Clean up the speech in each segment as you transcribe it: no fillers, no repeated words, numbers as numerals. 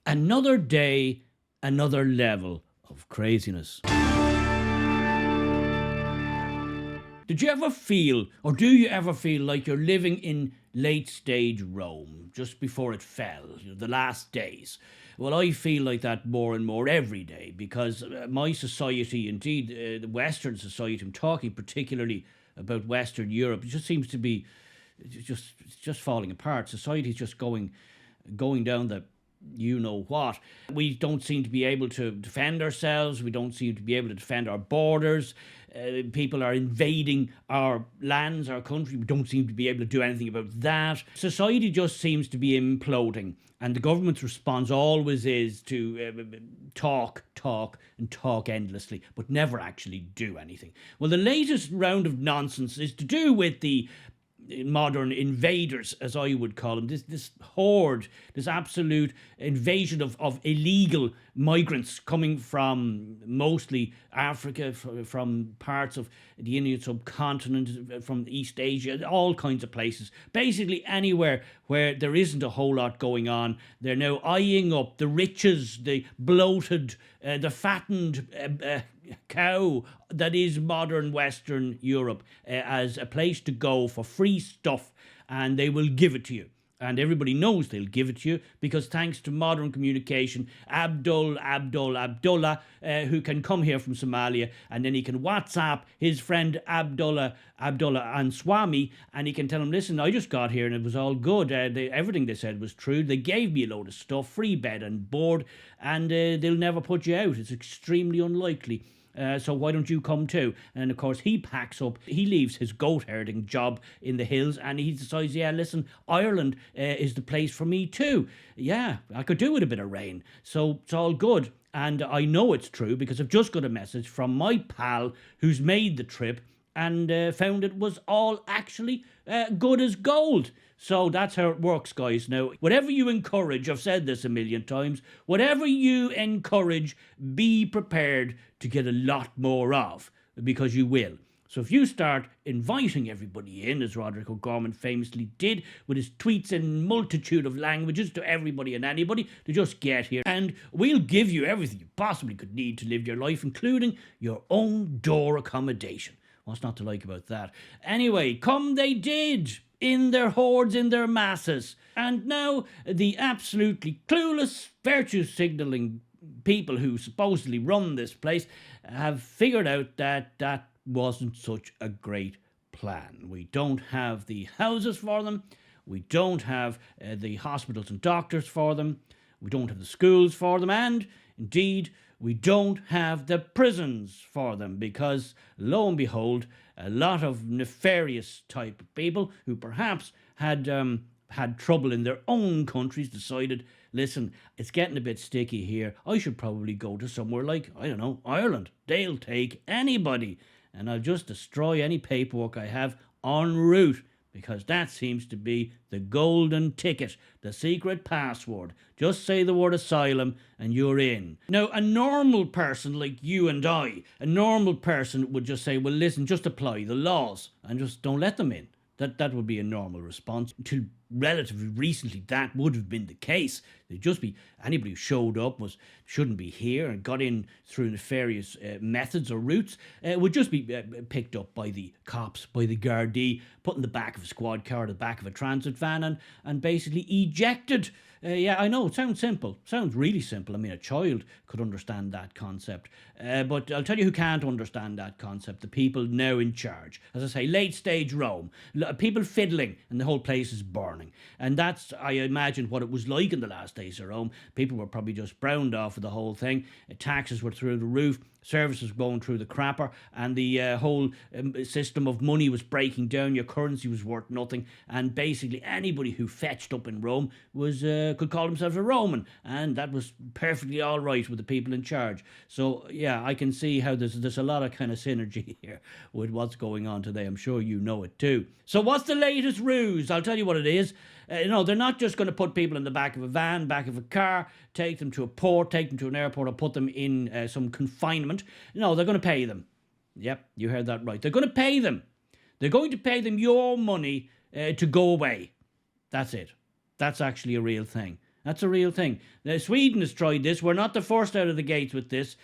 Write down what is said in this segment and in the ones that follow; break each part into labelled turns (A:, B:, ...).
A: Another day, another level of craziness. Did you ever feel, or do you ever feel like you're living in late stage Rome, just before it fell, the last days? Well, I feel like that more and more every day, because my society, indeed the Western society, I'm talking particularly about Western Europe, it just seems to be it's just falling apart. Society's just going down the you know what. We don't seem to be able to defend ourselves. We don't seem to be able to defend our borders. People are invading our lands, our country. We don't seem to be able to do anything about that. Society just seems to be imploding. And the government's response always is to talk and talk endlessly, but never actually do anything. Well, the latest round of nonsense is to do with the modern invaders, as I would call them, this horde, this absolute invasion of illegal migrants coming from mostly Africa, from parts of the Indian subcontinent, from East Asia, all kinds of places. Basically anywhere where there isn't a whole lot going on. They're now eyeing up the riches, the bloated, the fattened cow that is modern Western Europe as a place to go for free stuff, and they will give it to you. And everybody knows they'll give it to you because thanks to modern communication, Abdullah, who can come here from Somalia, and then he can WhatsApp his friend Abdullah Answami, and he can tell him, listen, I just got here and it was all good. Everything they said was true. They gave me a load of stuff, free bed and board, and they'll never put you out. It's extremely unlikely. So why don't you come too? And of course he packs up, he leaves his goat herding job in the hills, and he decides, yeah, listen, Ireland is the place for me too. Yeah, I could do with a bit of rain, so it's all good. And I know it's true because I've just got a message from my pal who's made the trip and found it was all actually good as gold. So that's how it works, guys. Now, whatever you encourage, I've said this a million times, whatever you encourage, be prepared to get a lot more of, because you will. So if you start inviting everybody in, as Roderick O'Gorman famously did with his tweets in multitude of languages to everybody and anybody to just get here, and we'll give you everything you possibly could need to live your life, including your own door accommodation. What's not to like about that? Anyway, come they did, in their hordes, in their masses. And now the absolutely clueless, virtue-signalling people who supposedly run this place have figured out that that wasn't such a great plan. We don't have the houses for them. We don't have the hospitals and doctors for them. We don't have the schools for them. And indeed, we don't have the prisons for them because, lo and behold, a lot of nefarious type of people who perhaps had trouble in their own countries decided, listen, it's getting a bit sticky here. I should probably go to somewhere like, I don't know, Ireland. They'll take anybody, and I'll just destroy any paperwork I have en route, because that seems to be the golden ticket, the secret password. Just say the word asylum and you're in. Now, a normal person like you and I, a normal person would just say, well, listen, just apply the laws and just don't let them in. That would be a normal response. Until relatively recently, that would have been the case. There'd just be anybody who showed up shouldn't be here and got in through nefarious methods or routes would just be picked up by the cops, by the Gardaí, put in the back of a squad car, the back of a transit van, and basically ejected. Yeah, I know, it sounds simple. Sounds really simple. I mean, a child could understand that concept. But I'll tell you who can't understand that concept. The people now in charge. As I say, late stage Rome. People fiddling and the whole place is burning. And that's, I imagine, what it was like in the last days of Rome. People were probably just browned off of the whole thing. Taxes were through the roof. Services going through the crapper, and the whole system of money was breaking down. Your currency was worth nothing, and basically anybody who fetched up in Rome was could call themselves a Roman, and that was perfectly all right with the people in charge. So yeah, I can see how there's a lot of kind of synergy here with what's going on today. I'm sure you know it too. So what's the latest ruse? I'll tell you what it is. No, they're not just going to put people in the back of a van, back of a car, take them to a port, take them to an airport, or put them in some confinement. No, they're going to pay them. Yep, you heard that right. They're going to pay them. They're going to pay them your money to go away. That's it. That's actually a real thing. That's a real thing. Sweden has tried this. We're not the first out of the gates with this.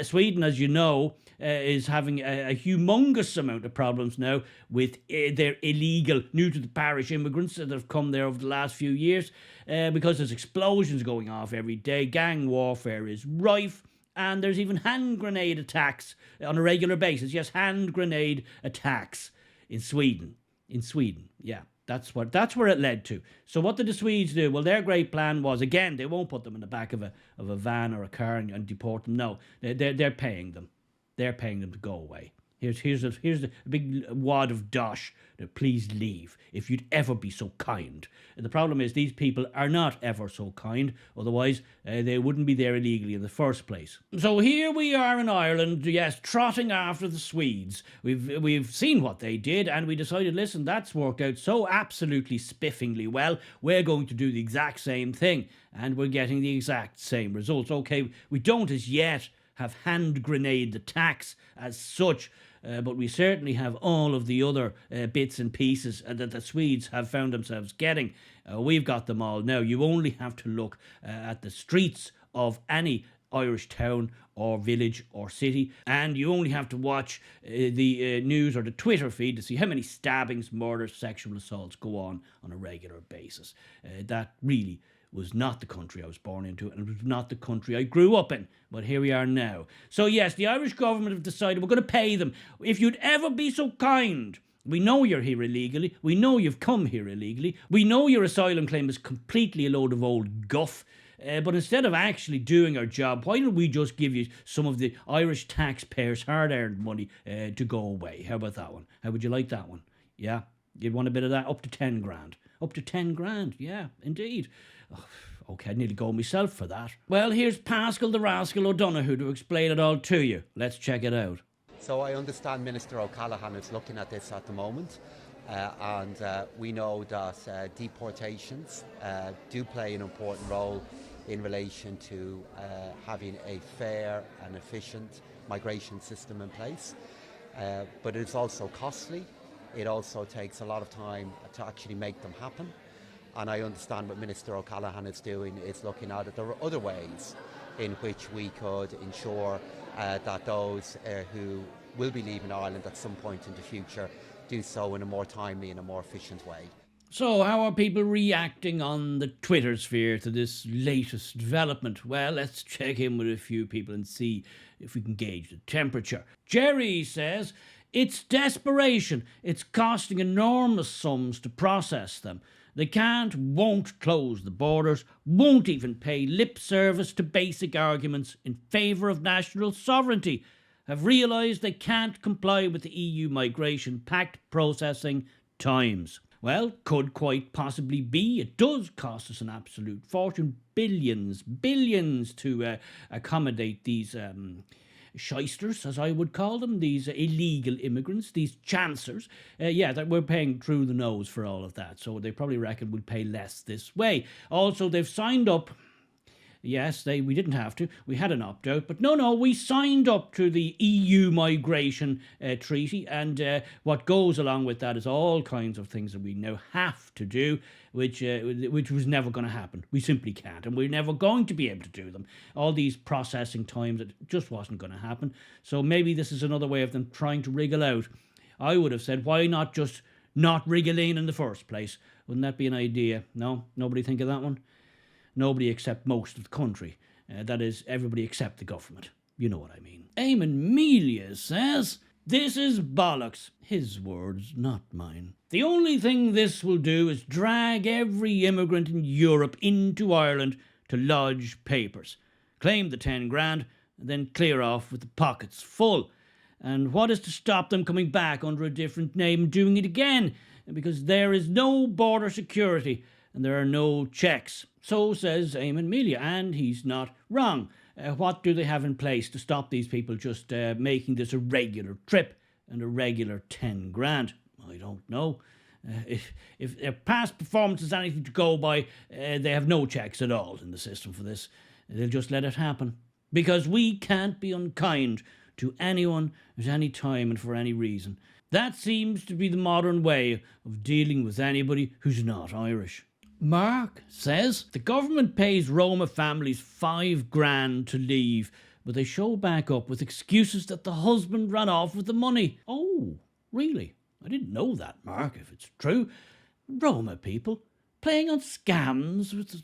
A: Sweden, as you know, is having a humongous amount of problems now with their illegal, new to the parish immigrants that have come there over the last few years because there's explosions going off every day. Gang warfare is rife. And there's even hand grenade attacks on a regular basis. Yes, hand grenade attacks in Sweden. In Sweden, yeah. That's where it led to. So what did the Swedes do? Well, their great plan was, again, they won't put them in the back of a van or a car and deport them. No, they're paying them. They're paying them to go away. Here's a big wad of dosh. Please leave if you'd ever be so kind. And the problem is these people are not ever so kind. Otherwise, they wouldn't be there illegally in the first place. So here we are in Ireland, yes, trotting after the Swedes. We've seen what they did, and we decided, listen, that's worked out so absolutely spiffingly well. We're going to do the exact same thing, and we're getting the exact same results. Okay, we don't as yet have hand grenade attacks as such, but we certainly have all of the other bits and pieces that the Swedes have found themselves getting. We've got them all now. You only have to look at the streets of any Irish town or village or city, and you only have to watch the news or the Twitter feed to see how many stabbings, murders, sexual assaults go on a regular basis. That really was not the country I was born into, and it was not the country I grew up in. But here we are now. So yes, the Irish government have decided we're going to pay them. If you'd ever be so kind, we know you're here illegally. We know you've come here illegally. We know your asylum claim is completely a load of old guff. But instead of actually doing our job, why don't we just give you some of the Irish taxpayers' hard-earned money to go away? How about that one? How would you like that one? Yeah? You'd want a bit of that? Up to 10 grand. Up to 10 grand, yeah, indeed. Oh, okay, I'd nearly go myself for that. Well, here's Pascal the Rascal O'Donoghue to explain it all to you. Let's check it out.
B: So I understand Minister O'Callaghan is looking at this at the moment, and we know that deportations do play an important role in relation to having a fair and efficient migration system in place. But it's also costly. It also takes a lot of time to actually make them happen. And I understand what Minister O'Callaghan is doing is looking at it. There are other ways in which we could ensure that those who will be leaving Ireland at some point in the future do so in a more timely and a more efficient way.
A: So how are people reacting on the Twitter sphere to this latest development? Well, let's check in with a few people and see if we can gauge the temperature. Jerry says, it's desperation. It's costing enormous sums to process them. They can't, won't close the borders, won't even pay lip service to basic arguments in favour of national sovereignty, have realised they can't comply with the EU Migration Pact processing times. Well, could quite possibly be. It does cost us an absolute fortune, billions to accommodate these shysters, as I would call them, these illegal immigrants, these chancers. That we're paying through the nose for all of that, so they probably reckon we'd pay less this way. Also, they've signed up. Yes, we didn't have to. We had an opt-out. But no, we signed up to the EU migration treaty. And what goes along with that is all kinds of things that we now have to do, which was never going to happen. We simply can't. And we're never going to be able to do them. All these processing times, it just wasn't going to happen. So maybe this is another way of them trying to wriggle out. I would have said, why not just not wriggle in the first place? Wouldn't that be an idea? No? Nobody think of that one? Nobody except most of the country. That is, everybody except the government. You know what I mean. Eamon Melia says, this is bollocks. His words, not mine. The only thing this will do is drag every immigrant in Europe into Ireland to lodge papers, claim the 10 grand, and then clear off with the pockets full. And what is to stop them coming back under a different name and doing it again? Because there is no border security and there are no checks. So says Eamon Melia, and he's not wrong. What do they have in place to stop these people just making this a regular trip and a regular 10 grand? I don't know. If their past performance is anything to go by, they have no checks at all in the system for this. They'll just let it happen. Because we can't be unkind to anyone at any time and for any reason. That seems to be the modern way of dealing with anybody who's not Irish. Mark says the government pays Roma families $5,000 to leave, but they show back up with excuses that the husband ran off with the money. Oh, really? I didn't know that, Mark, if it's true. Roma people playing on scams with...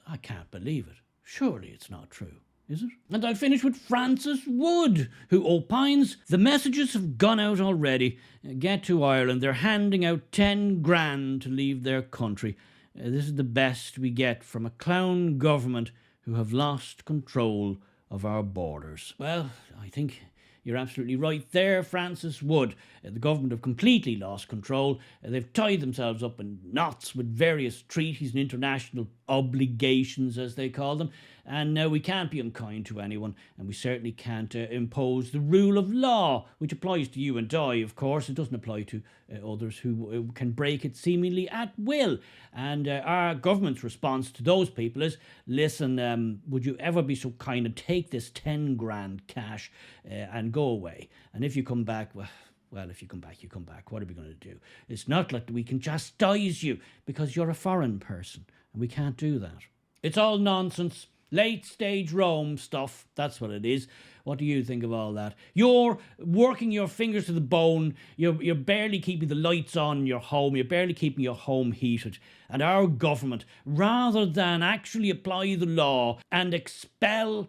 A: I can't believe it. Surely it's not true, is it? And I'll finish with Francis Wood, who opines the messages have gone out already. Get to Ireland. They're handing out $10,000 to leave their country. This is the best we get from a clown government who have lost control of our borders. Well, I think you're absolutely right there, Francis Wood. The government have completely lost control. They've tied themselves up in knots with various treaties and international obligations, as they call them. And now we can't be unkind to anyone, and we certainly can't impose the rule of law, which applies to you and I, of course. It doesn't apply to others who can break it seemingly at will. And our government's response to those people is, listen, would you ever be so kind and take this $10,000 cash and go away? And if you come back, well, if you come back, you come back. What are we going to do? It's not like we can chastise you because you're a foreign person, and we can't do that. It's all nonsense. Late stage Rome stuff, that's what it is. What do you think of all that? You're working your fingers to the bone. You're barely keeping the lights on in your home. You're barely keeping your home heated. And our government, rather than actually apply the law and expel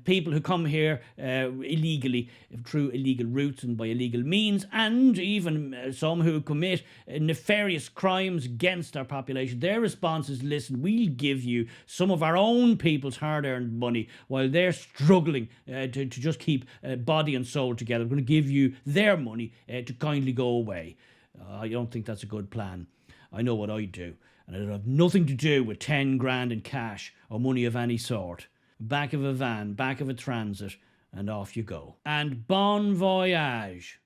A: people who come here illegally, through illegal routes and by illegal means, and even some who commit nefarious crimes against our population, their response is, listen, we'll give you some of our own people's hard-earned money while they're struggling to just keep body and soul together. We're going to give you their money to kindly go away. I don't think that's a good plan. I know what I'd do, and it'd have nothing to do with $10,000 in cash or money of any sort. Back of a van, back of a transit, and off you go. And bon voyage.